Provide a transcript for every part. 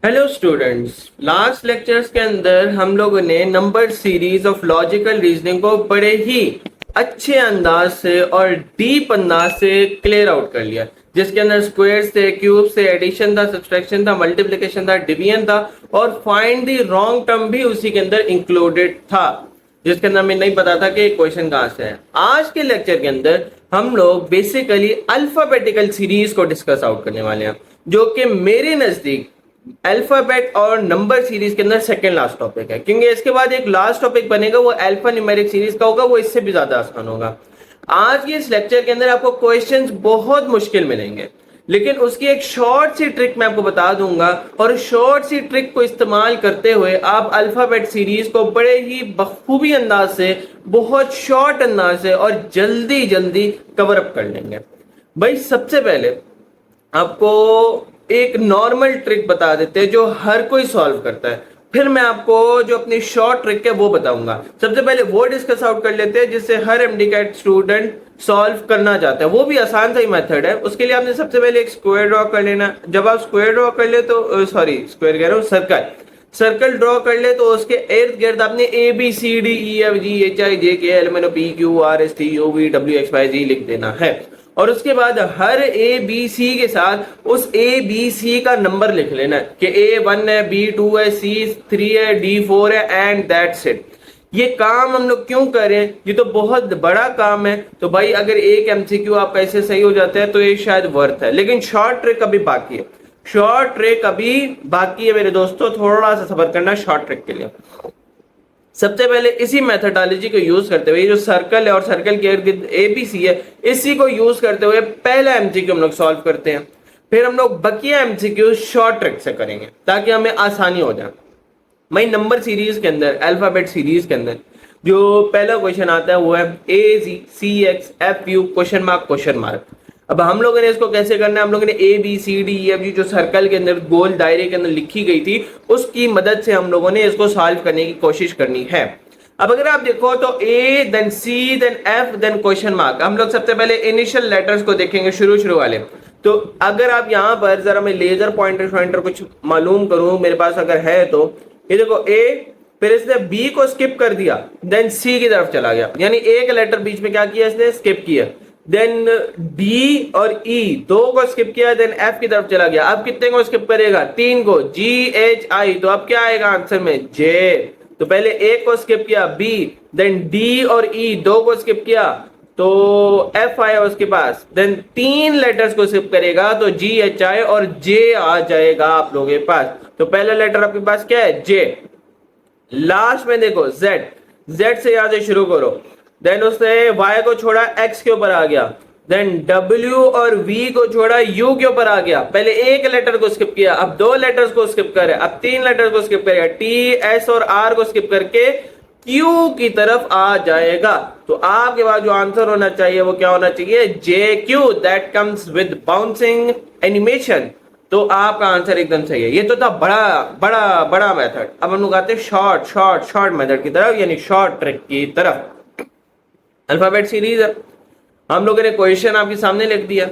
Hello students. Last lectures के अंदर हम लोगों ने number series of logical reasoning को बड़े ही अच्छे अंदाज से और डीप अंदाज से क्लियर आउट कर लिया, जिसके अंदर स्क्वायर्स थे, क्यूब्स थे, एडिशन था, सब्सट्रैक्शन था, मल्टीप्लिकेशन था, डिवीजन था और फाइंड द रॉन्ग टर्म भी उसी के अंदर इंक्लूडेड था, जिसके अंदर हमें नहीं पता था कि क्वेश्चन कहाँ से है। आज के लेक्चर के अंदर हम लोग बेसिकली अल्फाबेटिकल सीरीज को डिस्कस आउट करने वाले हैं, जो कि मेरे नजदीक अल्फाबेट और नंबर सीरीज के अंदर सेकंड लास्ट टॉपिक है, क्योंकि इसके बाद एक लास्ट टॉपिक बनेगा वो अल्फा न्यूमेरिक सीरीज का होगा, वो इससे भी ज्यादा आसान होगा। आज के इस लेक्चर के अंदर आपको क्वेश्चंस बहुत मुश्किल मिलेंगे, लेकिन उसकी एक शॉर्ट सी ट्रिक मैं आपको बता दूंगा और शॉर्ट सी ट्रिक को इस्तेमाल करते हुए आप अल्फाबेट सीरीज को बड़े ही बखूबी अंदाज से, बहुत शॉर्ट अंदाज से और जल्दी जल्दी कवर अप कर लेंगे। भाई सबसे पहले आपको एक नॉर्मल ट्रिक बता देते हैं जो हर कोई सॉल्व करता है, फिर मैं आपको जो अपनी शॉर्ट ट्रिक है वो बताऊंगा। सबसे पहले वो डिस्कस आउट कर लेते हैं जिससे हर एमडी कैट स्टूडेंट सॉल्व करना चाहता है, वो भी आसान सा ही मेथड है। उसके लिए आपने सबसे पहले एक स्क्वायर ड्रॉ कर लेना। जब आप स्क्वायर ड्रॉ कर ले तो स्क्वायर कह रहा हूँ, सर्कल ड्रॉ कर ले तो उसके इर्द गिर्द आपने ABCDEFGHIJKLMNOPQRSTUVWXYZ लिख देना है, और उसके बाद हर ए बी सी के साथ उस ए बी सी का नंबर लिख लेना है कि A1 है, B2 है, C3 है, D4 है एंड दैट्स इट। ये काम हम लोग क्यों करें, ये तो बहुत बड़ा काम है। तो भाई अगर एक एमसीक्यू आपका ऐसे सही हो जाता है तो ये शायद वर्थ है, लेकिन शॉर्ट ट्रिक अभी बाकी है। शॉर्ट ट्रिक अभी बाकी है मेरे दोस्तों, थोड़ा सा सब्र करना शॉर्ट ट्रिक के लिए। सबसे पहले इसी मेथडोलॉजी को यूज करते हुए, जो सर्कल है और सर्कल के इर्द गिर्द एबीसी है, इसी को यूज करते हुए पहला एमसीक्यू हम लोग सॉल्व करते हैं। फिर हम लोग बकिया एमसीक्यू शॉर्ट ट्रिक से करेंगे ताकि हमें आसानी हो जाए। भाई नंबर सीरीज के अंदर, अल्फाबेट सीरीज के अंदर जो पहला क्वेश्चन आता है वो है AZCXFU क्वेश्चन मार्क। अब हम लोगों ने इसको कैसे करना है, हम लोगों ने ABCDEFG जो सर्कल के अंदर गोल दायरे के अंदर लिखी गई थी उसकी मदद से हम लोगों ने इसको सॉल्व करने की कोशिश करनी है। अब अगर आप देखो तो A then C then F then question mark. हम लोग सबसे पहले इनिशियल लेटर्स को देखेंगे, शुरू वाले। तो अगर आप यहाँ पर जरा मैं लेजर पॉइंटर कुछ मालूम करूं, मेरे पास अगर है तो ये देखो A, फिर इसने B को स्किप कर दिया, देन C की तरफ चला गया, यानी एक लेटर बीच में क्या किया इसने, स्किप किया। देन D और E दो को स्किप किया, देन F की तरफ चला गया। अब कितने को स्किप करेगा, 3 को, GHI। तो अब क्या आएगा आंसर में, J। तो पहले एक को स्किप किया B, देन D और E दो को स्किप किया तो F आया उसके पास, देन 3 लेटर्स को स्किप करेगा तो GHI और J आ जाएगा आप लोगों के पास। तो पहला लेटर आपके पास क्या है, J। लास्ट में देखो Z से यहां से शुरू करो, देन उसने Y को छोड़ा X के ऊपर आ गया, देन W और V को छोड़ा U के ऊपर आ गया। पहले एक लेटर को स्किप किया, अब 2 लेटर्स को स्किप करे, अब 3 लेटर्स को स्किप करेगा, T S और R को स्किप करके Q की तरफ आ जाएगा। तो आपके पास जो आंसर होना चाहिए वो क्या होना चाहिए, JQ, that comes with bouncing animation. तो आपका आंसर एकदम सही है। ये तो था बड़ा मेथड। अब हम लोग आते हैं शॉर्ट मेथड की तरफ, यानी शॉर्ट ट्रिक की तरफ। अल्फाबेट सीरीज है, हम लोगों ने क्वेश्चन आपके सामने लिख दिया,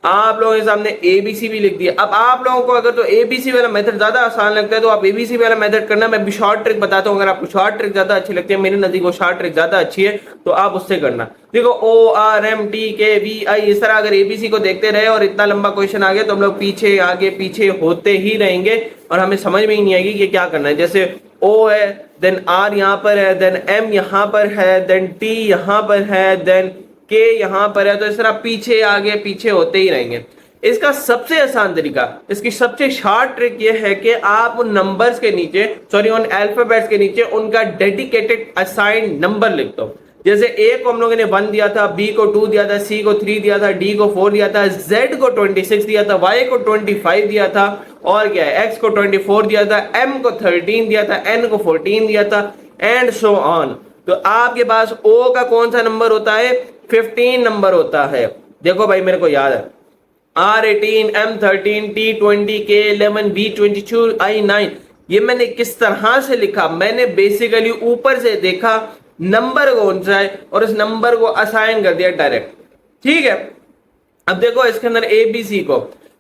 आप लोगों के सामने एबीसी भी लिख दिया। अब आप लोगों को अगर तो एबीसी वाला मेथड ज्यादा आसान लगता है तो आप एबीसी वाला मेथड करना, मैं भी शॉर्ट ट्रिक बताता हूँ। अगर आपको शॉर्ट ट्रिक ज्यादा अच्छी लगती है, मेरे नजदीक वो शॉर्ट ट्रिक ज्यादा अच्छी है, तो आप उससे करना। देखो ORMTKVI इस तरह अगर एबीसी को देखते रहे और इतना लंबा क्वेश्चन आ गया तो हम लोग पीछे आगे पीछे होते ही रहेंगे और हमें समझ में ही नहीं आएगी कि क्या करना है। जैसे O है, देन R यहाँ पर है, देन M यहाँ पर है, देन T यहाँ पर है, देन के यहाँ पर है, तो इस तरह पीछे आगे पीछे होते ही रहेंगे। इसका सबसे आसान तरीका, इसकी सबसे शॉर्ट ट्रिक ये है कि आप उन नंबर्स के नीचे, उन अल्फाबेट्स के नीचे उनका डेडिकेटेड असाइंड नंबर लिख दो। जैसे A को हम लोगों ने 1 दिया था, B को 2 दिया था, C को 3 दिया था, D को 4 दिया था, Z को 26 दिया था, Y को 25 दिया था, और क्या है, X को 24 दिया था, M को 13 दिया था, N को 14 दिया था, एंड सो ऑन। तो आपके पास O का कौन सा नंबर होता है, 15 नंबर होता है। देखो भाई मेरे को याद है, R18, M13, T20, K11, B22, I9। ये मैंने किस तरह से लिखा, मैंने बेसिकली ऊपर से देखा नंबर कौन सा है और इस नंबर को असाइन कर दिया डायरेक्ट। ठीक है, अब देखो इसके अंदर एबीसी को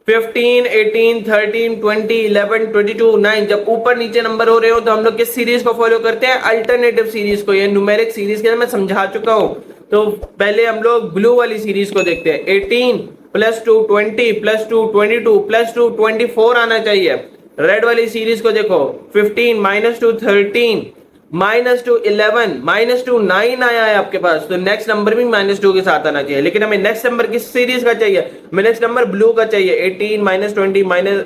15, 18, 13, 20, 11, 22, 9 जब ऊपर नीचे नंबर हो रहे हो तो हम लोग किस सीरीज को फॉलो करते हैं? अल्टरनेटिव सीरीज को। ये न्यूमेरिक सीरीज के मैं समझा चुका हूं। तो पहले हम लोग ब्लू वाली सीरीज को देखते हैं। 18 प्लस 2 20 प्लस 2 22 प्लस 2 24 आना चाहिए। रेड वाली सीरीज को देखो, 15 माइनस 2 13 माइनस 2 11 माइनस 2 9 आया है आपके पास, तो नेक्स्ट नंबर भी माइनस 2 के साथ आना चाहिए। लेकिन हमें नेक्स्ट नंबर किस सीरीज का चाहिए? हमें नेक्स्ट नंबर ब्लू का चाहिए। 18 minus 20 minus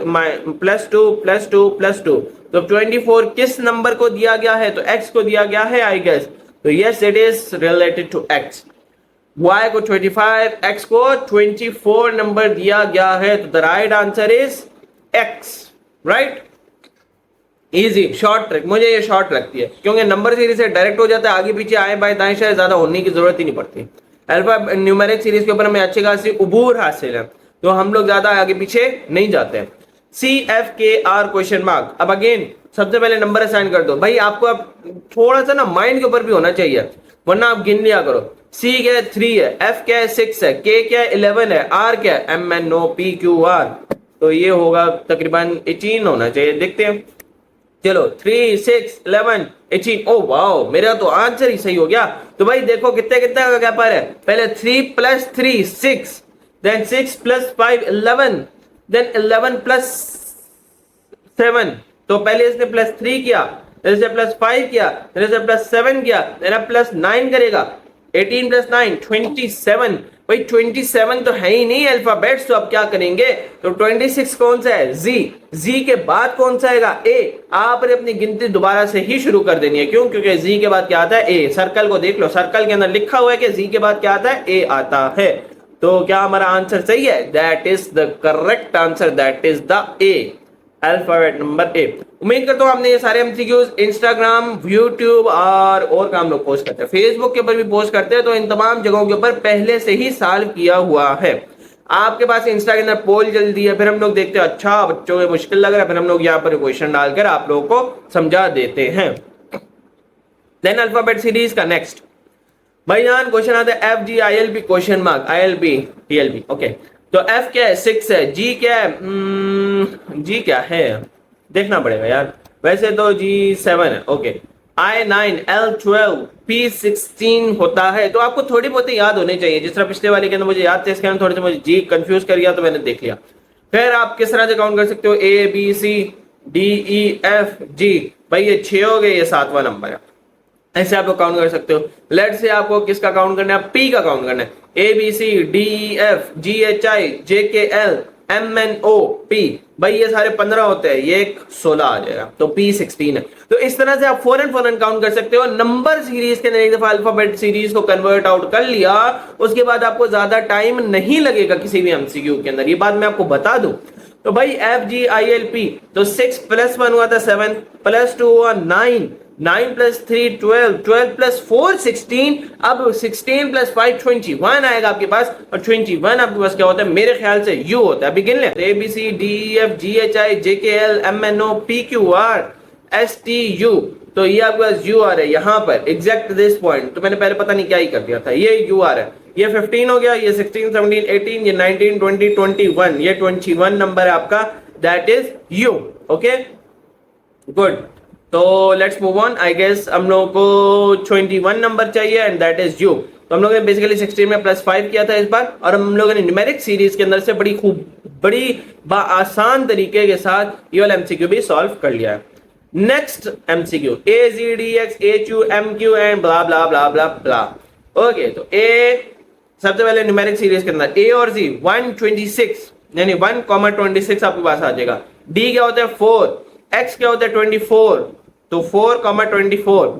plus 2 plus 2 plus 2, तो 24 किस नंबर को दिया गया है? तो x को दिया गया है आई गेस। तो yes it is related to x। y को 25, x को 24 नंबर दिया गया है, तो the right answer is x। Right, easy short trick. मुझे ये शॉर्ट लगती है क्योंकि नंबर सीरीज से डायरेक्ट हो जाता है, आगे पीछे आए बाएं दाएं शायद ज्यादा होने की जरूरत ही नहीं पड़ती। अल्फा न्यूमेरिक सीरीज के ऊपर हमें अच्छी खासी उबूर हासिल है, तो हम लोग ज्यादा आगे पीछे नहीं जाते हैं। CFKR question mark. अब अगेन सबसे पहले नंबर असाइन कर दो भाई। आपको अब थोड़ा सा ना माइंड के ऊपर भी होना चाहिए, वरना आप गिन लिया करो। C क्या है? 3 है। F क्या है? 6 है। K क्या है? 11 है। R क्या है? MNOPQR। तो ये होगा तकरीबन 18 होना चाहिए। देखते हैं, चलो 3 6 11 18। ओ वाओ, मेरा तो आंसर ही सही हो गया। तो भाई देखो कितने कितने का गैप है। पहले 3 plus 3 6, then 6 plus 5 11, then 11 plus 7। तो पहले इसने प्लस 3 किया, फिर से प्लस 5 किया, फिर से प्लस 7 किया, फिर अब प्लस 9 करेगा। 18 प्लस 9 27। भाई 27 तो है ही नहीं अल्फाबेट्स, तो अब क्या करेंगे? तो 26 कौन सा है? जी के बाद कौन सा आएगा? ए। आपने अपनी गिनती दोबारा से ही शुरू कर देनी है। क्यों? क्योंकि जी के बाद क्या आता है? ए। सर्कल को देख लो, सर्कल के अंदर लिखा हुआ है कि जी के बाद क्या आता है? ए आता है। तो क्या हमारा आंसर सही है? That is the correct answer, that is the A, alphabet number A. उम्मीद करता हूं आपने ये सारे एमसीक्यूज इंस्टाग्राम, यूट्यूब और काम लोग पोस्ट करते हैं, फेसबुक के ऊपर भी पोस्ट करते हैं, तो इन तमाम जगहों के ऊपर पहले से ही सॉल्व किया हुआ है। आपके पास इंस्टा के अंदर पोल जल्दी है, फिर हम लोग देखते हैं अच्छा बच्चों को मुश्किल लग रहा है, फिर हम लोग यहाँ पर क्वेश्चन डालकर आप लोगों को समझा देते हैं। देन अल्फाबेट सीरीज का नेक्स्ट भाई जान क्वेश्चन आता है FGILB question mark ILB TLB। Okay, तो F क्या है? 6 है। G क्या है? G क्या है देखना पड़ेगा यार, वैसे तो G7 है। ओके, I9 L12 P16 होता है। तो आपको थोड़ी बहुत याद होनी चाहिए, जिस तरह पिछले वाले के अंदर मुझे याद थे, इसके अंदर थोड़े से मुझे G कंफ्यूज कर गया तो मैंने देख लिया। फिर आप किस तरह से काउंट कर सकते हो? A B C D E F G। भाई ये 6 हो गए, ये 7वां नंबर है। ऐसे आप लोग काउंट कर सकते हो। लेट से आपको किसका काउंट करना है? पी का काउंट करना है। A B C D E F G H I J K L M N O P। भाई ये सारे 15 होते हैं, ये एक 16 आ जाएगा, तो P 16 है। तो इस तरह से आप फौरन काउंट कर सकते हो। नंबर सीरीज के अंदर एक दफा अल्फाबेट सीरीज को कन्वर्ट आउट कर लिया, उसके बाद आपको ज्यादा टाइम नहीं लगेगा किसी भी एमसीक्यू के अंदर, ये बात मैं आपको बता दूं। तो भाई FGILP, तो 6 प्लस 1 हुआ था 7, प्लस 2 हुआ 9, 9 प्लस 3 12, 12 प्लस 4 16, अब 16 प्लस 5 21 आएगा आपके पास, और 21 आपके पास क्या होता है? मेरे ख्याल से U होता है। अभी गिन लें, ABCDEFGHIJKLMNOPQR STU, तो ये आपके पास U आ रहा है यहाँ पर एग्जैक्ट दिस पॉइंट। तो मैंने पहले पता नहीं क्या ही कर दिया था, ये U आ रहा है। ये 15 हो गया, ये 16 17 18, ये 19 20 21, ये 21 नंबर है आपका, that is U। Okay good, तो let's move on. I guess हम लोगों को 21 नंबर चाहिए एंड दैट इज U। तो हम लोगों ने बेसिकली 16 में प्लस 5 किया था इस बार, और हम लोगों ने न्यूमेरिक सीरीज के अंदर से बड़ी आसान तरीके के साथ ये वाला एमसीक्यू भी सॉल्व कर लिया है। Next MCQ AZDX HU MQ and blah blah blah blah blah. Okay, तो A सबसे पहले न्यूमेरिक सीरीज के अंदर A और Z 126 यानी 1,26 आपके पास आ जाएगा। D क्या होता है? 4, X क्या होता है? 24, तो 4,24।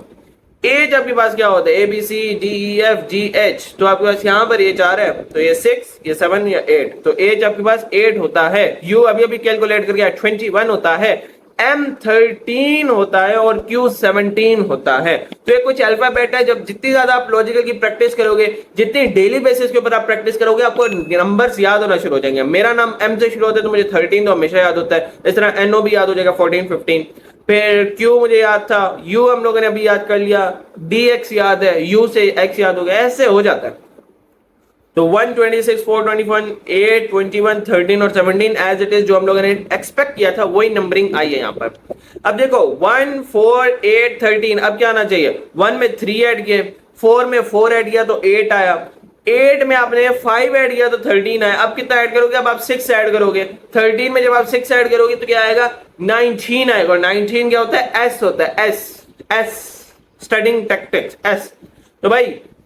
H आपके पास क्या होता है? ABCDEFGH, तो आपके पास यहाँ पर H आ रहा है, तो ये 6, ये 7 या 8, तो H आपके पास 8 होता है। U अभी कैलकुलेट करके 21 होता है, M 13 होता है और Q 17 होता है। तो ये कुछ अल्फाबेट है, जब जितनी ज्यादा आप लॉजिकल की प्रैक्टिस करोगे, जितनी डेली बेसिस के ऊपर आप प्रैक्टिस करोगे, आपको नंबर्स याद होना शुरू हो जाएंगे। मेरा नाम M से शुरू होता है तो मुझे 13 तो हमेशा याद होता है, इस तरह NO भी याद हो जाएगा 14 15। फिर Q मुझे याद था, U हम लोगों ने अभी याद कर लिया, DX याद है, U से X याद हो गया, ऐसे हो जाता है। तो 126, 421, 8, 21, 13 और 17 एज इट इज जो हम लोगों ने एक्सपेक्ट किया था वही नंबरिंग आई है यहाँ पर। अब देखो 1, 4, 8, 13, अब क्या आना चाहिए, 1 में 3 ऐड किए, 4 में 4 ऐड किया तो 8 आया, 8 में आपने 5 ऐड किया तो 13 आया। अब कितना ऐड करोगे, अब आप 6 ऐड करोगे, 13 में जब आप 6 ऐड करोगे तो क्या आएगा, 19 आएगा। और 19 क्या होता है, एस होता है, एस स्टडिंग टैक्टिक्स एस। तो भाई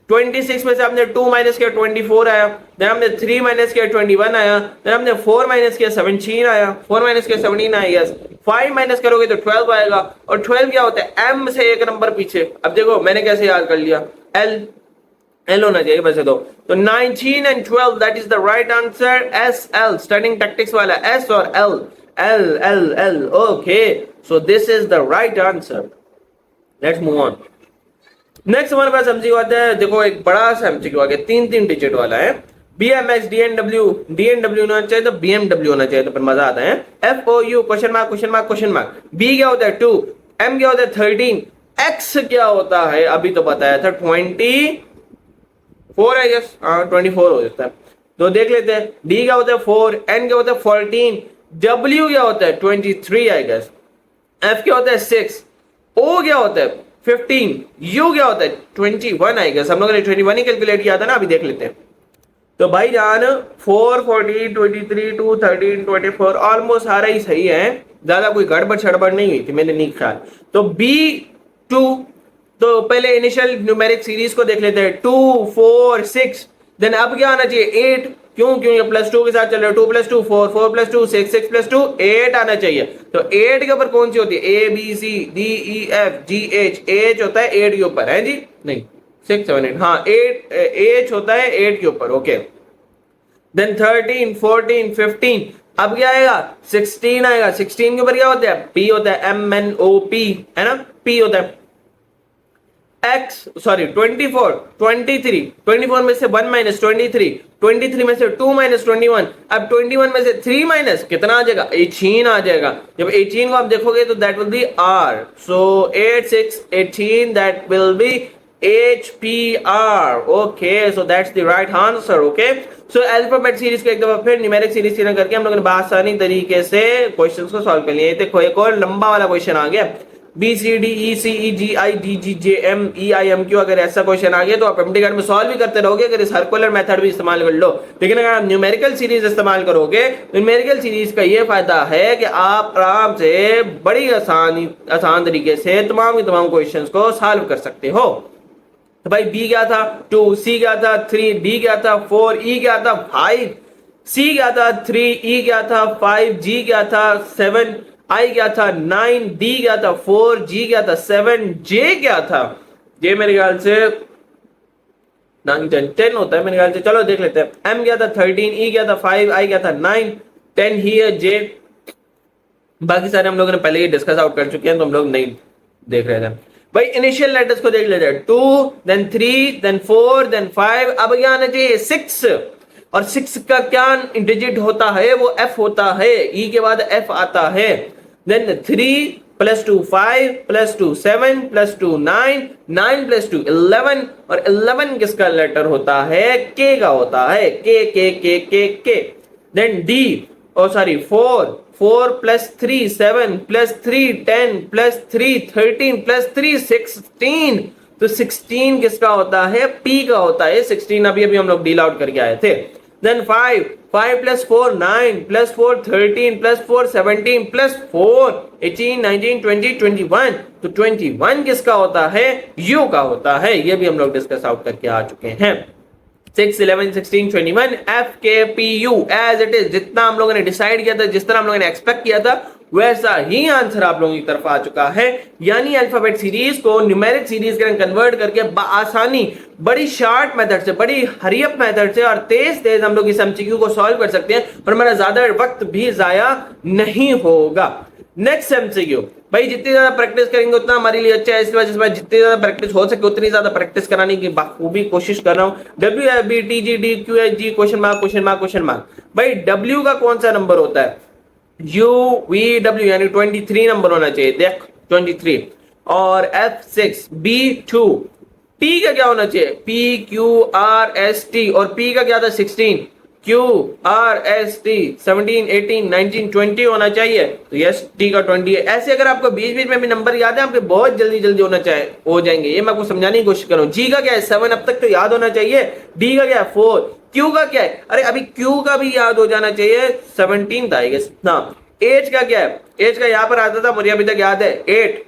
26 में से आपने 2 माइनस किया 24 आया, देन हमने 3 माइनस किया 21 आया, देन हमने 4 माइनस किया 17 आया, 4 माइनस किया 17 आया, यस 5 माइनस करोगे तो 12 आएगा। और 12 क्या होता है, एम से एक नंबर पीछे। अब देखो मैंने कैसे याद कर लिया, एल होना चाहिए वैसे तो 19 and 12 that is the right answer, S L studying tactics वाला एस और L, L L L, okay so this is the right answer. Let's move on. Next हमारे पास एमसीक्यू आता है, देखो एक बड़ा सा एमसीक्यू आ गया, 3 डिजिट वाला है, BMX DNW होना चाहिए तो BMW होना चाहिए तो फिर मजा आता है। FOU question mark question mark question mark, B क्या होता है 2, M क्या होता है 13, X क्या होता है अभी तो बताया था 24 है, यस हाँ 24 हो जाता है तो देख लेते हैं। D क्या होता है 4, N क्या होता है 14, W क्या होता है 23 आई गेस, F क्या होता है 6, O क्या होता है 15, U क्या होता है 21 आई गेस, हम लोगों ने 21 ही कैलकुलेट किया था ना, अभी देख लेते हैं। तो भाई जान 4, 14, 23, 2, 13, 24 ऑलमोस्ट सारा ही सही है, ज्यादा कोई गड़बड़ छड़बड़ नहीं हुई थी मेरे नहीं ख्याल। तो B2, तो पहले इनिशियल न्यूमेरिक सीरीज को देख लेते हैं, 2, 4, 6, देन अब क्या आना चाहिए 8, क्यों क्यों ये +2 के साथ चल रहे हो, 2 + 2 4, 4 + 2 6, 6 + 2 8 आना चाहिए। तो 8 के ऊपर कौन सी होती है, ABCDEFGH, H होता है 8 के ऊपर है जी, नहीं 6 7 8 हाँ 8 H होता है 8 के ऊपर, ओके। देन 13 14 15, अब क्या आएगा 16 आएगा, 16 के ऊपर क्या होता है, P होता है, MNOP है ना, P होता है। X सॉरी 24 23, 24 में से 1 माइनस 23, 23 में से 2 माइनस 21, अब 21 में से 3 माइनस कितना आ जाएगा 18 आ जाएगा। जब 18 को आप देखोगे तो that will be R, so 8 6 18 that will be HPR, okay so that's the right answer, okay. So alphabet series को एक दफा फिर न्यूमेरिक सीरीज की तरह करके हम लोगों ने आसानी तरीके से क्वेश्चंस को सॉल्व कर लिया। देखो एक और लंबा वाला क्वेश्चन आ गया, BCDECEGIDGJMEIMQ, अगर ऐसा क्वेश्चन आ गया तो आप एमडी कार्ड में सॉल्व भी करते रहोगे अगर सर्कुलर मेथड भी इस्तेमाल कर लो। लेकिन अगर आप न्यूमेरिकल सीरीज इस्तेमाल करोगे तो न्यूमेरिकल सीरीज का ये फायदा है कि आप आराम से बड़ी आसान तरीके से तमाम के तमाम क्वेश्चंस को सॉल्व कर सकते हो। तो भाई B क्या था 2, C क्या था 3, D क्या था 4, E क्या था 5, C क्या था 3, E क्या था 5, G क्या था 7, I क्या था 9, D क्या था 4, G क्या था 7, J क्या था, J मेरे ख्याल से 9 10 होता है मेरे ख्याल से, चलो देख लेते हैं। M क्या था 13, E क्या था 5, I क्या था 9, 10 ही है J, बाकी सारे हम लोगों ने पहले ही डिस्कस आउट कर चुके हैं तो हम लोग नहीं देख रहे थे। भाई इनिशियल लेटर्स को देख लेते हैं, 2 देन 3 देन 4 देन 5, अब क्या आना चाहिए 6, और 6 का क्या डिजिट होता है, वो F होता है, E के बाद F आता है। देन 3 + 2 5 + 2 7 + 2 9, 9 + 2 11, और 11 किसका लेटर होता है, K का होता है, K। देन D ओ सॉरी 4 + 3 7 + 3 10 + 3 13 + 3 16, तो 16 किसका होता है, P का होता है 16, अभी हम लोग डील आउट करके आए थे। देन 5 + 4 9 + 4 13 + 4 17 + 4 18 19 20 21, तो 21 किसका होता है, U का होता है, ये भी हम लोग डिस्कस आउट करके आ चुके हैं। 6 11 16 21 FKPU एज इट इज, जितना हम लोगों ने डिसाइड किया था, जिस तरह हम लोगों ने एक्सपेक्ट किया था वैसा ही आंसर आप लोगों की तरफ आ चुका है। यानी अल्फाबेट सीरीज को न्यूमेरिक सीरीज के कन्वर्ट करके आसानी बड़ी शॉर्ट मेथड से, बड़ी हरियप मेथड से और तेज हम लोग इस एमसीक्यू को सॉल्व कर सकते हैं और हमारा ज्यादा वक्त भी जाया नहीं होगा। नेक्स्ट एमसीक्यू, भाई जितनी ज्यादा प्रैक्टिस करेंगे उतना हमारे लिए अच्छा है, इस वजह से मैं जितनी ज्यादा प्रैक्टिस हो सके उतनी ज्यादा प्रैक्टिस कराने की बखूबी कोशिश कर रहा हूं। WFBTGDQHG question mark. भाई W का कौन सा नंबर होता है, UVW यानी 23 नंबर होना चाहिए, देख 23, और F6 B2 टी का क्या होना चाहिए, P Q R S T, और पी का क्या था 16, क्यू आर एस टी 17 18 19 20 होना चाहिए, तो यस टी का 20 है। ऐसे अगर आपको बीच बीच में भी नंबर याद है आपके बहुत जल्दी जल्दी होना चाहिए हो जाएंगे, ये मैं आपको समझाने की कोशिश करूं। जी का क्या है 7, अब तक तो याद होना चाहिए। डी का क्या है 4, क्यू का क्या है, अरे अभी क्यू का भी याद हो जाना चाहिए 17 था आई गेस ना। एच का क्या है, एच का यहां पर आता था मुझे अभी तक याद है 8,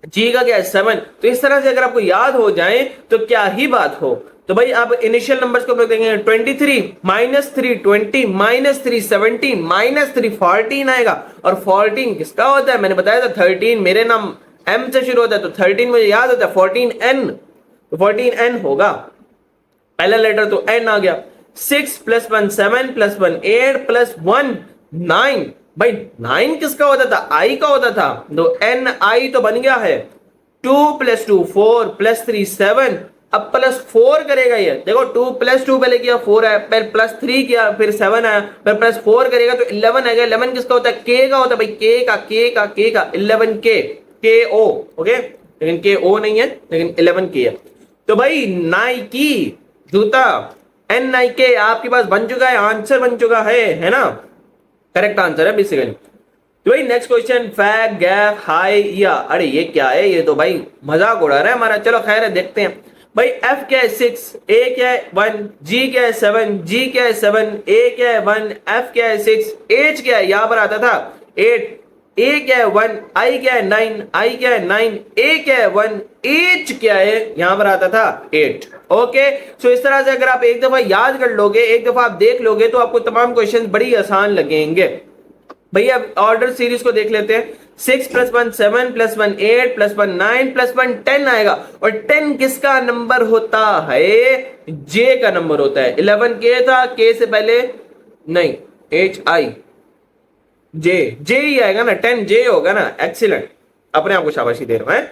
जी का क्या है 7। तो इस तरह से अगर आपको याद हो जाए तो क्या ही बात हो। तो भाई अब इनिशियल नंबर्स को हम लोग देखेंगे 23 -3 20 -3 17 -3 14 आएगा, और 14 किसका होता है मैंने बताया था 13 मेरे नाम एम से शुरू होता है, तो 13 मुझे याद होता है 14 एन, तो 14 एन होगा, पहला लेटर तो एन आ गया। 6 + 1 7 + 1 8 + 1 9, भाई 9 किसका होता था, आई का होता था, तो एन आई तो बन गया है। 2 + 2 4 + 3 7, अब +4 करेगा ये, देखो 2 + 2 पहले किया 4 आया, फिर +3 किया फिर 7 आया, फिर +4 करेगा तो 11 आएगा। 11 किसका होता है, के का होता है भाई, के का 11 के ओ, ओके, लेकिन के ओ नहीं है लेकिन 11 के है। तो भाई नाइकी जूता एन नाई के आपके पास बन चुका है, आंसर बन चुका है ना, करेक्ट आंसर है बेसिकली। तो भाई next question, fag gap high या, अरे ये क्या है, ये तो भाई मजाक उड़ा रहा है हमारा, चलो खैर है देखते हैं। भाई एफ क्या है 6, ए क्या है 1, जी क्या है 7, जी क्या है 7, ए क्या है 1, एफ क्या है 6, एच क्या है यहां पर आता था 8, ए क्या है 1, आई क्या है 9, आई क्या है 9, ए क्या है 1, एच क्या है यहां पर आता था 8। ओके, सो इस तरह से अगर आप एक दफा याद कर लोगे, एक दफा आप देख लोगे तो आपको तमाम क्वेश्चन बड़ी आसान लगेंगे। भैया अब ऑर्डर सीरीज को देख लेते हैं। 6 + 1 7 + 1 8 + 1 9 + 1 10 आएगा, और 10 किसका नंबर होता है, जे का नंबर होता है। 11 के था, के से पहले नहीं, एच आई जे ही आएगा ना, 10 जे होगा ना, एक्सीलेंट, अपने आप को शाबाशी दे रहा हूं।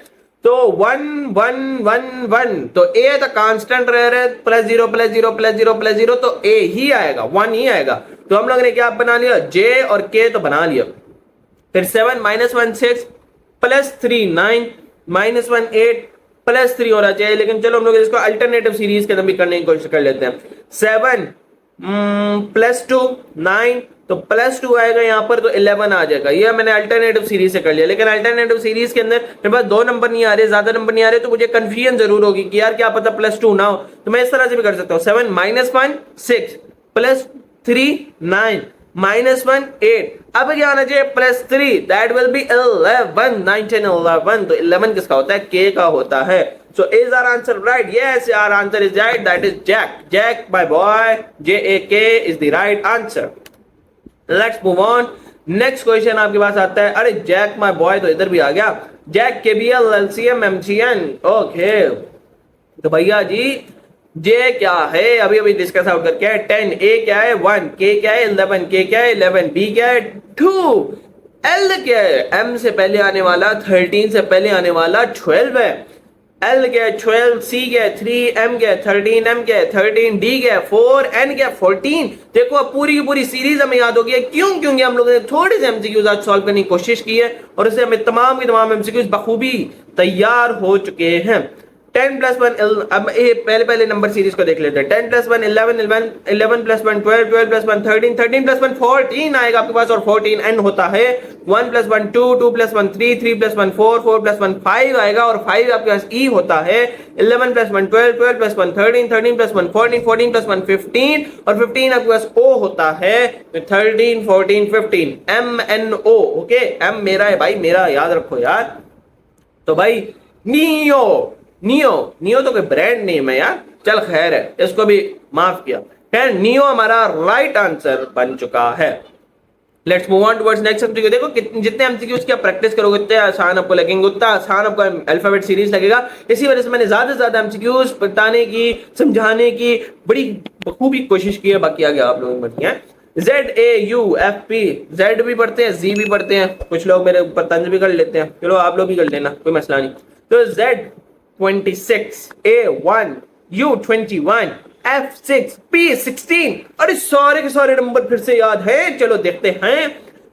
तो 1 1 1 1, तो ए तो कांस्टेंट रह रहे +0 +0 +0 +0, तो ए ही आएगा 1 ही आएगा। तो हम लोग ने क्या बना लिया, जे और के तो बना लिया। फिर 7 -1 6 +3 9 -1 8 +3 होना चाहिए, लेकिन चलो हम लोग इसको अल्टरनेटिव सीरीज के अंदर भी करने की कोशिश कर लेते हैं। 7 +2 9, तो +2 आएगा यहाँ पर, तो 11 आ जाएगा। ये मैंने अल्टरनेटिव सीरीज से कर लिया, लेकिन अल्टरनेटिव सीरीज के अंदर मेरे पास 2 नंबर नहीं आ रहे, ज्यादा नंबर नहीं आ रहे, तो मुझे कंफ्यूजन जरूर होगी कि यार क्या पता +2 ना हो, तो मैं इस तरह से भी कर सकता हूँ। 7 -1 6 +3 9 -1 8, अब क्या आना चाहिए +3, दैट विल बी 11 9 10 11, तो 11 किसका होता है, के का होता है। So is our answer right? Yes, our answer is right. That is Jack. Jack, my boy. J-A-K is the right answer. Let's move on. Next question आपके पास आता है, अरे Jack, my boy तो इधर भी आ गया। Jack, KBL, LCM, MCN. Okay. तो भैया जी जे क्या है अभी अभी डिस्कस आउट करके है। 10, ए क्या है 1, के क्या है 11, के क्या है 11, बी क्या है 2, एल क्या है, एम से पहले आने वाला 13 से पहले आने वाला 12 है, एल क्या है 12, सी क्या है 3, एम क्या है 13, एम क्या है 13, डी क्या है 4, एन क्या है 14। देखो अब पूरी की पूरी सीरीज हमें याद हो गई है, क्यों, क्योंकि हम लोगों ने थोड़े से एमसीक्यूज आज सॉल्व करने की कोशिश की है, और उससे हमें तमाम के तमाम एमसीक्यूज बखूबी तैयार हो चुके हैं। 10 + 1 अब पहले नंबर सीरीज को देख लेते हैं। 10 + 1 11 11 11 + 1 12 12 + 1 13 13 + 1 14 आएगा आपके पास, और 14 एन होता है। 1 + 1 2 2 + 1 3 3 + 1 4 4 + 1 5 आएगा, और 5 आपके पास ई होता है। 11 + 1 12 12 + 1 13 13 + 1 14 14 + 1 15, और 15 आपके पास ओ होता है। 13 14 15 M N O. Okay, M मेरा है भाई, मेरा याद रखो यार। तो भाई नियो तो कोई ब्रांड नेम है यार, चल खैर है, इसको भी माफ किया। खैर नियो हमारा राइट आंसर बन चुका है। Let's move on towards next MCQ. देखो जितने एमसीक्यूज की आप प्रैक्टिस करोगे उतने आसान आपको लगेंगे, उतना आसान आपको अल्फाबेट सीरीज लगेगा। इसी वजह से मैंने ज्यादा से ज्यादा एमसीक्यूज बताने की, समझाने की बड़ी बखूबी कोशिश की है। बाकी आगे आप लोग बढ़िया है। ZAUFP, जेड भी पढ़ते हैं, जी भी पढ़ते हैं, कुछ लोग मेरे ऊपर तंज भी कर लेते हैं, चलो आप लोग भी कर लेना, कोई मसला नहीं। तो Z26, A1, U21, F6, P16, अरे सारे के सारे नंबर फिर से याद है, चलो देखते हैं।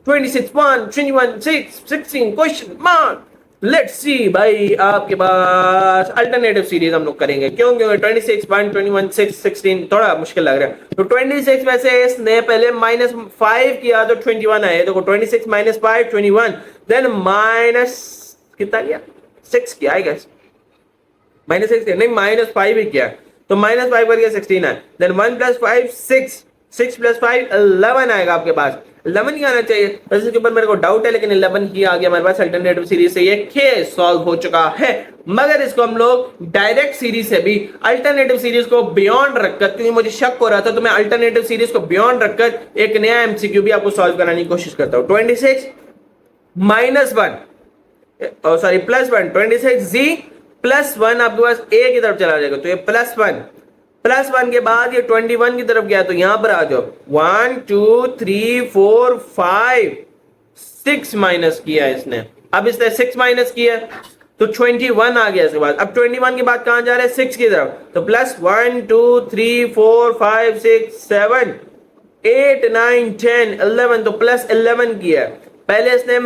26 1 21 6 16 क्वेश्चन मार्क लेट्स सी भाई आपके पास अल्टरनेटिव सीरीज हम लोग करेंगे, क्योंकि 26 1 21 6 16 थोड़ा मुश्किल लग रहा है। तो 26 में से इसने पहले -5 किया तो 21 आया, देखो 26 - 5 21, देन माइनस कितना किया 6 किया आई गेस, -6 नहीं -5 ही किया, तो -5 करके 16 है, देन 1 + 5 6, 6 + 5 11 आएगा आपके पास, 11 ही आना चाहिए। वैसे इसके ऊपर मेरे को डाउट है, लेकिन 11 ही आ गया हमारे पास। अल्टरनेटिव सीरीज से ये केस सॉल्व हो चुका है, मगर इसको हम लोग डायरेक्ट सीरीज से भी अल्टरनेटिव सीरीज को बियॉन्ड रखकर, क्योंकि मुझे शक हो रहा था, तो मैं अल्टरनेटिव सीरीज को बियॉन्ड रखकर एक नया एमसीक्यू भी आपको सॉल्व कराने की कोशिश करता हूं। 26 - 1 सॉरी +1, 26z +1 आपके पास a की तरफ चला जाएगा, तो ये +1 के बाद ये 21 की तरफ गया, तो यहां पर आ जाओ 1 2 3 4 5 6 माइनस किया इसने, अब इसने 6 माइनस किया तो 21 आ गया इसके बाद। अब 21 के बाद कहां जा रहे हैं 6 की तरफ, तो +1 2 3 4 5 6 7 8 9 10 11, तो +11 किया। पहले इसने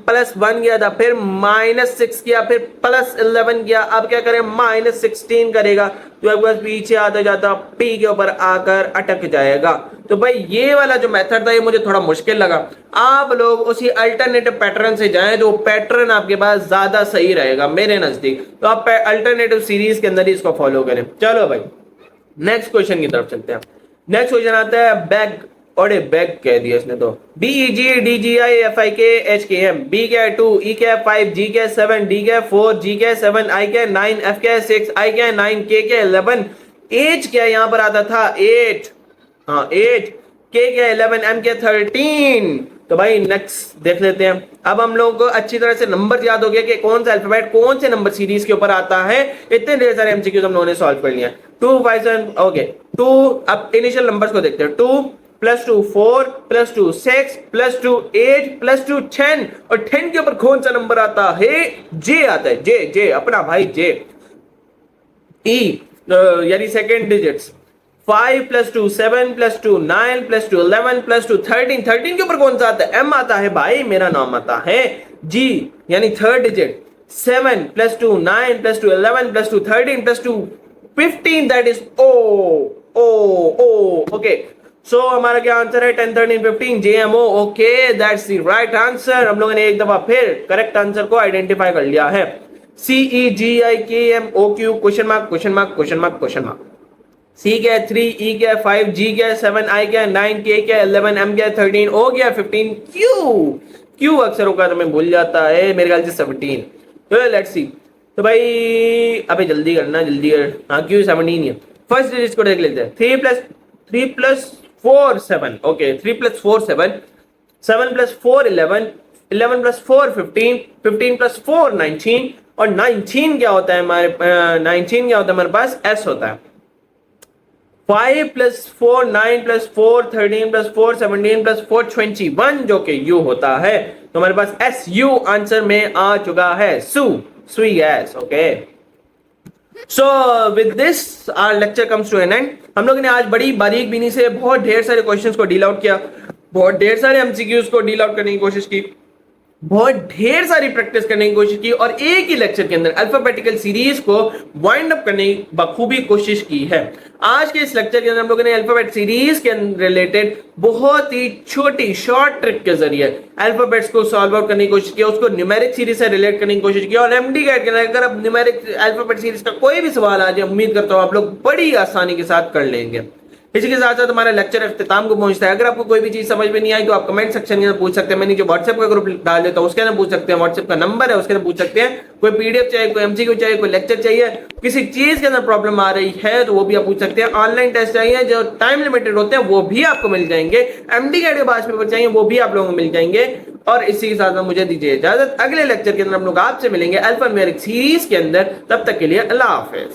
+1 किया था, फिर -6 किया, फिर +11 किया, अब क्या करें -16 करेगा, तो एक बार पीछे आता जाता p के ऊपर आकर अटक जाएगा। तो भाई ये वाला जो मेथड था ये मुझे थोड़ा मुश्किल लगा, आप लोग उसी अल्टरनेटिव पैटर्न से जाएं जो पैटर्न आपके पास ज्यादा सही रहेगा मेरे नजदीक, तो आप अल्टरनेटिव सीरीज के अंदर ही इसको फॉलो करें। चलो भाई नेक्स्ट क्वेश्चन की तरफ चलते हैं। नेक्स्ट क्वेश्चन आता है बैग, और बैग कह दिया इसने, तो BEG DGI FIK HKM, B क्या है 2, E क्या है 5, G क्या है 7, D क्या है 4, G क्या है 7, I क्या है 9, F क्या है 6, I क्या है 9, K क्या है 11, H क्या यहां पर आता था 8, हाँ 8, K क्या है 11, M क्या है 13। तो भाई नेक्स्ट देख लेते हैं। अब हम लोगों को अच्छी तरह से नंबर याद हो गया कि कौन सा अल्फाबेट कौन से नंबर सीरीज के ऊपर आता है। इतने ढेर सारे एमसीक्यूज हम लोगों ने सॉल्व कर लिया। 2 5 7 ओके 2, अब इनिशियल नंबर्स को देखते हैं। 2 + 2 4 + 2 6 + 2 8 + 2 10, और 10 के ऊपर कौन सा नंबर आता है जे आता है, जे अपना भाई जे। ई यानी सेकेंड डिजिट्स 5 + 2 7 + 2 9 + 2 11 + 2 13, 13 के ऊपर कौन सा आता है एम आता है भाई, मेरा नाम आता है जी, यानी third digit 7 + 2 9 + 2 11 + 2 13 + 2 15, that is O okay. सो हमारा क्या आंसर है 10 13 15 JMO, okay that's the right answer. हम लोगों ने एक दफा फिर करेक्ट आंसर को आइडेंटिफाई कर लिया है। CEGIKMOQ question mark question mark question mark question mark. C क्या है 3, E क्या है 5, G क्या है 7, I क्या है 9, K क्या है 11, M क्या है 13, O क्या है 15, Q अक्सर होगा तो मैं भूल जाता है, मेरे ख्याल से 17। तो लेट्स सी, तो भाई अबे जल्दी करना, जल्दी कर, हाँ Q 17 है। फर्स्ट डिजिट को देख लेते हैं। 3 + 4 7, ओके 3 + 4 7, 7 + 4 11, 11 + 4 15, 15 + 4 19, और 19 क्या होता है हमारे 19 क्या होता है हमारे पास S होता है। 5 + 4 9 + 4 13 + 4 17 + 4 21, जो कि U होता है। तो हमारे पास SU आंसर में आ चुका है, Sui gas, okay. So with this our lecture comes to an end. हम लोग ने आज बड़ी बारीक बीनी से बहुत ढेर सारे क्वेश्चंस को डील आउट किया, बहुत ढेर सारे एमसीक्यूज को डील आउट करने की कोशिश की, बहुत ढेर सारी प्रैक्टिस करने की कोशिश की, और एक ही लेक्चर के अंदर अल्फाबेटिकल सीरीज को वाइंड अप करने की बखूबी कोशिश की है। आज के इस लेक्चर के अंदर हम लोगों ने अल्फाबेट सीरीज के रिलेटेड बहुत ही छोटी शॉर्ट ट्रिक के जरिए अल्फाबेट्स को सॉल्व आउट करने की कोशिश की, उसको न्यूमेरिक सीरीज से रिलेट करने की कोशिश की, और एमडी गाइड के अंदर अगर अब न्यूमेरिक अल्फाबेट सीरीज का कोई भी सवाल आ जाए, उम्मीद करता हूं आप लोग बड़ी आसानी के साथ कर लेंगे। इसी के साथ साथ हमारा लेक्चर इख्तिताम को पहुंचता है। अगर आपको कोई भी चीज समझ में नहीं आई तो आप कमेंट सेक्शन के अंदर पूछ सकते हैं, मैं नीचे व्हाट्सएप का ग्रुप डाल देता हूं, उसके अंदर पूछ सकते हैं, व्हाट्सएप का नंबर है उसके अंदर पूछ सकते हैं। कोई पीडीएफ चाहिए, कोई एमसीक्यू चाहिए, कोई लेक्चर चाहिए, किसी चीज के अंदर प्रॉब्लम आ रही है तो वो भी आप पूछ सकते हैं। ऑनलाइन टेस्ट चाहिए जो टाइम लिमिटेड होते हैं वो भी आपको मिल जाएंगे, एमडी गाइड के पास पेपर चाहिए वो भी आप लोगों को मिल जाएंगे। और इसी के साथ मुझे दीजिए इजाजत, अगले लेक्चर के अंदर हम लोग आपसे मिलेंगे अल्फान्यूमेरिक सीरीज के अंदर। तब तक के लिए अल्लाह हाफिज।